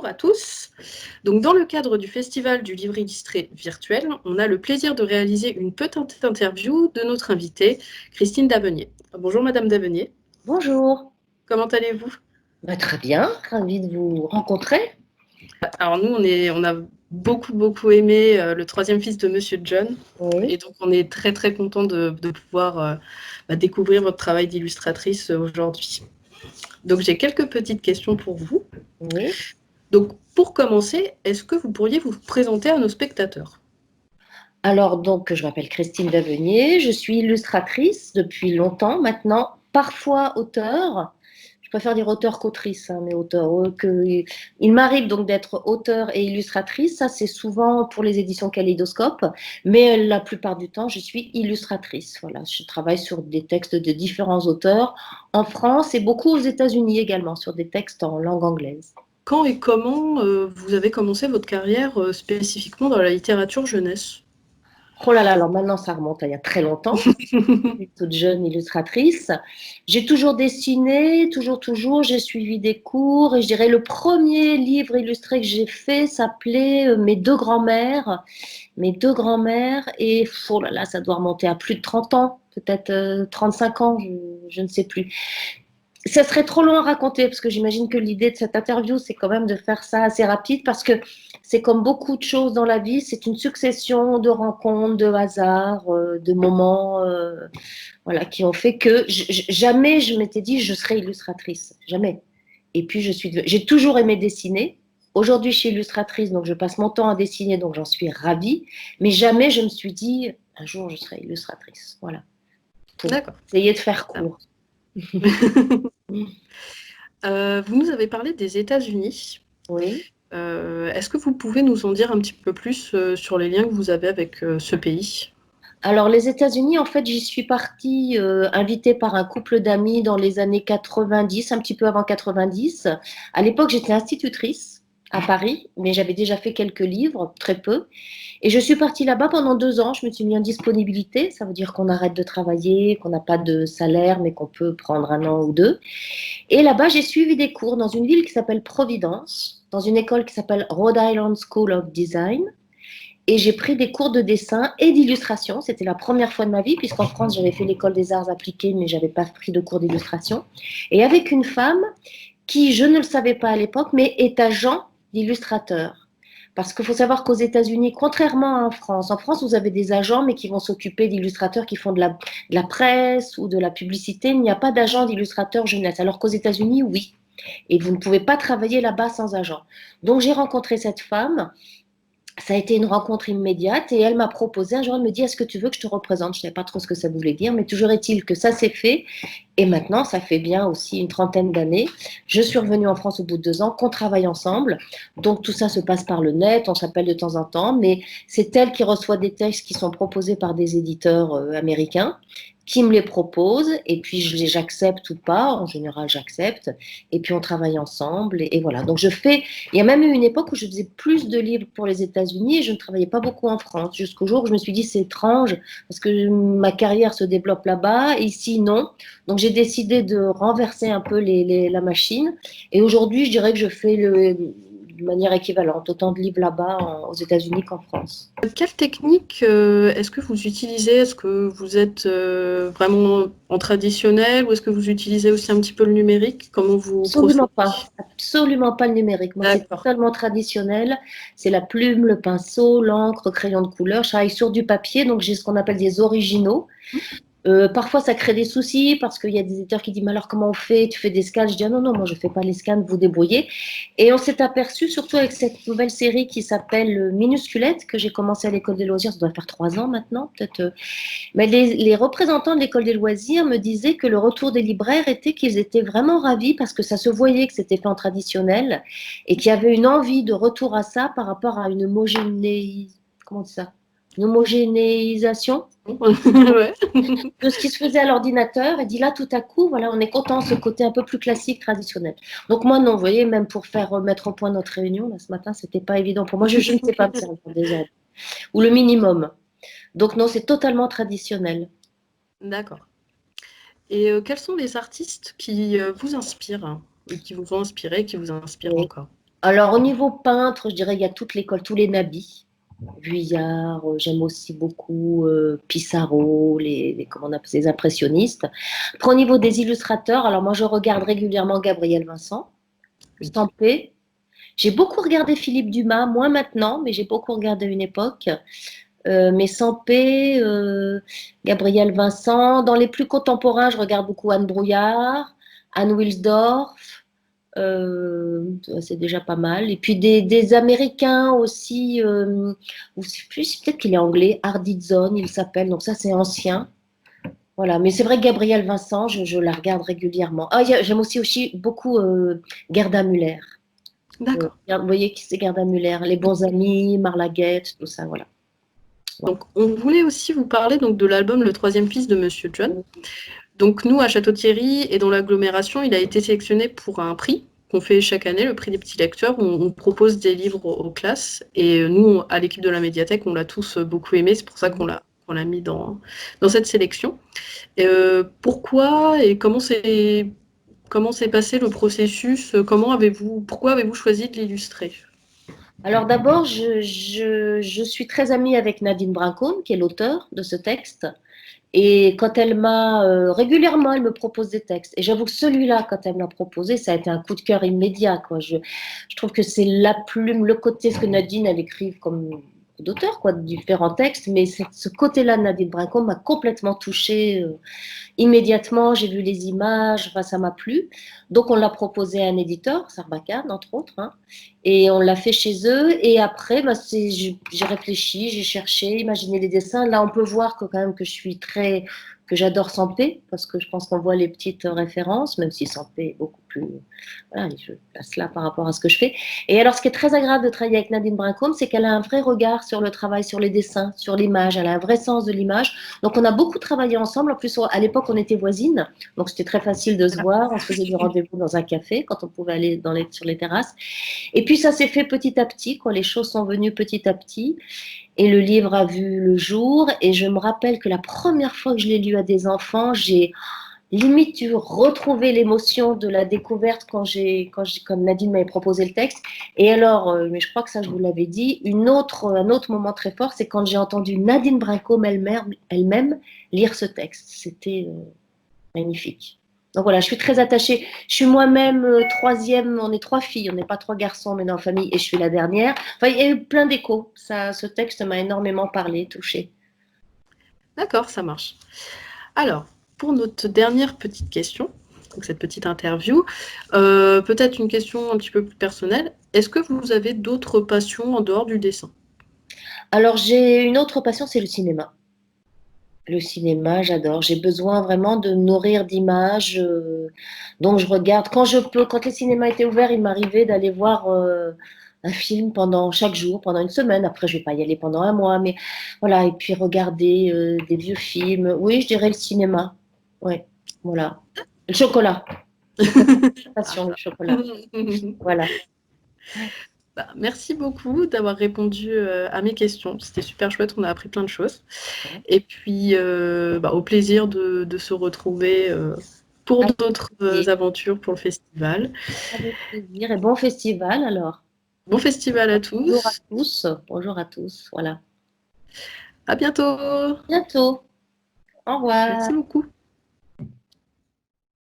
Bonjour à tous. Donc, dans le cadre du Festival du livre illustré virtuel, on a le plaisir de réaliser une petite interview de notre invitée, Christine Davenier. Bonjour Madame Davenier, Bonjour. comment allez-vous? Très bien, ravie de vous rencontrer. Alors nous, on a beaucoup aimé Le troisième fils de Monsieur John. Oui, Et donc, on est très content de pouvoir découvrir votre travail d'illustratrice aujourd'hui. Donc, j'ai quelques petites questions pour vous. oui. Donc, pour commencer, est-ce que vous pourriez vous présenter à nos spectateurs? Alors, donc, je m'appelle Christine Davenier, je suis illustratrice depuis longtemps maintenant, parfois auteure. Je préfère dire auteur qu'autrice, hein, mais auteur. Il m'arrive donc d'être auteur et illustratrice, ça c'est souvent pour les éditions Kaléidoscope, mais la plupart du temps, je suis illustratrice. Voilà, je travaille sur des textes de différents auteurs en France et beaucoup aux États-Unis également, sur des textes en langue anglaise. Quand et comment vous avez commencé votre carrière spécifiquement dans la littérature jeunesse? Oh là là, alors maintenant ça remonte à il y a très longtemps. Je suis toute jeune illustratrice. J'ai toujours dessiné, toujours. J'ai suivi des cours et je dirais le premier livre illustré que j'ai fait s'appelait Mes deux grands-mères. Mes deux grands-mères et oh là là, ça doit remonter à plus de 30 ans, peut-être 35 ans, je ne sais plus. Ça serait trop long à raconter parce que j'imagine que l'idée de cette interview, c'est quand même de faire ça assez rapide parce que c'est comme beaucoup de choses dans la vie, c'est une succession de rencontres, de hasards, de moments voilà, qui ont fait que jamais je m'étais dit je serais illustratrice. Jamais. Et puis j'ai toujours aimé dessiner. Aujourd'hui, je suis illustratrice, donc je passe mon temps à dessiner, donc j'en suis ravie. Mais jamais je me suis dit un jour je serai illustratrice. Voilà. Pour D'accord. essayer de faire court. Vous nous avez parlé des États-Unis. Oui. Est-ce que vous pouvez nous en dire un petit peu plus sur les liens que vous avez avec ce pays? Alors, les États-Unis, en fait, j'y suis partie invitée par un couple d'amis dans les années 90, un petit peu avant 90. À l'époque, j'étais institutrice à Paris, mais j'avais déjà fait quelques livres, très peu. Et je suis partie là-bas pendant 2 ans. Je me suis mis en disponibilité. Ça veut dire qu'on arrête de travailler, qu'on n'a pas de salaire, mais qu'on peut prendre 1 an ou 2. Et là-bas, j'ai suivi des cours dans une ville qui s'appelle Providence, dans une école qui s'appelle Rhode Island School of Design. Et j'ai pris des cours de dessin et d'illustration. C'était la première fois de ma vie, puisqu'en France, j'avais fait l'école des arts appliqués, mais je n'avais pas pris de cours d'illustration. Et avec une femme qui, je ne le savais pas à l'époque, mais est agent d'illustrateur. Parce qu'il faut savoir qu'aux États-Unis, contrairement à en France, vous avez des agents, mais qui vont s'occuper d'illustrateurs qui font de la presse ou de la publicité. Il n'y a pas d'agent d'illustrateur jeunesse. Alors qu'aux États-Unis, oui. Et vous ne pouvez pas travailler là-bas sans agent. Donc j'ai rencontré cette femme. Ça a été une rencontre immédiate et elle m'a proposé un jour, elle me dit, est-ce que tu veux que je te représente? Je ne savais pas trop ce que ça voulait dire, mais toujours est-il que ça s'est fait. Et maintenant, ça fait bien aussi une trentaine d'années. Je suis revenue en France au bout de 2 ans, qu'on travaille ensemble. Donc tout ça se passe par le net, on s'appelle de temps en temps, mais c'est elle qui reçoit des textes qui sont proposés par des éditeurs américains, qui me les proposent, et puis j'accepte ou pas. En général, j'accepte. Et puis on travaille ensemble, et voilà. Donc il y a même eu une époque où je faisais plus de livres pour les États-Unis et je ne travaillais pas beaucoup en France, jusqu'au jour où je me suis dit c'est étrange parce que ma carrière se développe là-bas, et ici non. Donc j'ai décidé de renverser un peu la machine. Et aujourd'hui, je dirais que je fais de manière équivalente autant de livres là-bas aux États-Unis qu'en France. Quelle technique est-ce que vous utilisez? Est-ce que vous êtes vraiment en traditionnel ou est-ce que vous utilisez aussi un petit peu le numérique? Comment vous procédez? Absolument pas le numérique. Moi, c'est D'accord. totalement traditionnel. C'est la plume, le pinceau, l'encre, le crayon de couleur. Je travaille sur du papier, donc j'ai ce qu'on appelle des originaux. Parfois, ça crée des soucis parce qu'il y a des éditeurs qui disent, mais alors comment on fait? Tu fais des scans? Je dis, ah non, non, moi je ne fais pas les scans, vous débrouillez. Et on s'est aperçu, surtout avec cette nouvelle série qui s'appelle Minusculette, que j'ai commencé à l'école des loisirs, ça doit faire 3 ans maintenant, peut-être. Mais les représentants de l'école des loisirs me disaient que le retour des libraires était qu'ils étaient vraiment ravis parce que ça se voyait que c'était fait en traditionnel et qu'il y avait une envie de retour à ça par rapport à une comment on dit ça? Une homogénéisation Ouais. de ce qui se faisait à l'ordinateur et dit là tout à coup voilà on est content ce côté un peu plus classique traditionnel. Donc moi non, vous voyez, même pour faire mettre au point notre réunion là ce matin, c'était pas évident pour moi, je ne sais pas me servir des ordres ou le minimum. Donc non, c'est totalement traditionnel. D'accord. Et quels sont les artistes qui vous inspirent et qui vous ont inspiré, qui vous inspirent Oui. encore? Alors, au niveau peintre, je dirais qu'il y a toute l'école, tous les nabis. Vuillard, j'aime aussi beaucoup Pissarro, comment on appelle, les impressionnistes. Après, au niveau des illustrateurs, alors moi je regarde régulièrement Gabriel Vincent, Oui. Stampé. J'ai beaucoup regardé Philippe Dumas, moins maintenant, mais j'ai beaucoup regardé à une époque. Mais Stampé, Gabriel Vincent. Dans les plus contemporains, je regarde beaucoup Anne Brouillard, Anne Wilsdorf. C'est déjà pas mal. Et puis des Américains aussi, ou je sais plus, peut-être qu'il est anglais, Hardy-Zone, il s'appelle, donc ça c'est ancien. Voilà, mais c'est vrai que Gabrielle Vincent, je la regarde régulièrement. Ah, j'aime aussi beaucoup Gerda Müller. D'accord. Vous voyez qui c'est Gerda Müller? Les bons amis, Marlaguette, tout ça, voilà. Ouais. Donc, on voulait aussi vous parler donc, de l'album Le Troisième Fils de Monsieur John. Donc, nous, à Château-Thierry et dans l'agglomération, il a été sélectionné pour un prix qu'on fait chaque année, le prix des petits lecteurs. On propose des livres aux classes. Et nous, à l'équipe de la médiathèque, on l'a tous beaucoup aimé. C'est pour ça qu'on l'a mis dans cette sélection. Et, pourquoi et comment s'est passé le processus? Pourquoi avez-vous choisi de l'illustrer? Alors d'abord, je suis très amie avec Nadine Brancon, qui est l'auteur de ce texte. Et quand elle m'a régulièrement, elle me propose des textes. Et j'avoue que celui-là, quand elle me l'a proposé, ça a été un coup de cœur immédiat, quoi. Je trouve que c'est la plume, le côté, ce que Nadine, elle écrive comme d'auteur, quoi, de différents textes. Mais ce côté-là de Nadine Brancon m'a complètement touchée. Immédiatement, j'ai vu les images, enfin, ça m'a plu. Donc, on l'a proposé à un éditeur, Sarbacane, entre autres, hein, et on l'a fait chez eux. Et après, bah, j'ai réfléchi, j'ai cherché, imaginé les dessins. Là, on peut voir que, quand même que que j'adore Sampé, parce que je pense qu'on voit les petites références, même si Sampé est beaucoup plus, voilà, je place là par rapport à ce que je fais. Et alors, ce qui est très agréable de travailler avec Nadine Brincombe, c'est qu'elle a un vrai regard sur le travail, sur les dessins, sur l'image. Elle a un vrai sens de l'image. Donc, on a beaucoup travaillé ensemble. En plus, à l'époque, on était voisines. Donc, c'était très facile de se voir. On se faisait du rendez-vous dans un café quand on pouvait aller sur les terrasses. Et puis, ça s'est fait petit à petit, quand les choses sont venues petit à petit. Et le livre a vu le jour. Et je me rappelle que la première fois que je l'ai lu à des enfants, j'ai limite dû retrouver l'émotion de la découverte quand Nadine m'avait proposé le texte. Et alors, mais je crois que ça, je vous l'avais dit, un autre moment très fort, c'est quand j'ai entendu Nadine Brincombe elle-même lire ce texte. C'était magnifique. Donc voilà, je suis très attachée. Je suis moi-même troisième, on est trois filles, on n'est pas trois garçons, mais dans la famille, et je suis la dernière. Enfin, il y a eu plein d'échos. Ce texte m'a énormément parlé, touchée. D'accord, ça marche. Alors, pour notre dernière petite question, donc cette petite interview, peut-être une question un petit peu plus personnelle. Est-ce que vous avez d'autres passions en dehors du dessin? Alors, j'ai une autre passion, c'est le cinéma. Le cinéma, j'adore. J'ai besoin vraiment de me nourrir d'images. Donc, je regarde quand je peux. Quand les cinémas étaient ouverts, il m'arrivait d'aller voir un film pendant chaque jour, pendant une semaine. Après, je vais pas y aller pendant un mois, mais voilà. Et puis regarder des vieux films. Oui, je dirais le cinéma. Oui, voilà. Le chocolat. Ah, Passion, le ça. chocolat. Voilà. Bah, merci beaucoup d'avoir répondu à mes questions. C'était super chouette, on a appris plein de choses. Et puis, au plaisir de se retrouver pour Avec d'autres plaisir. aventures pour le festival. Avec plaisir. Et bon festival alors. Bon festival à Bonjour à tous. tous. Bonjour à tous. Voilà. À bientôt. Bientôt. Au revoir. Merci beaucoup.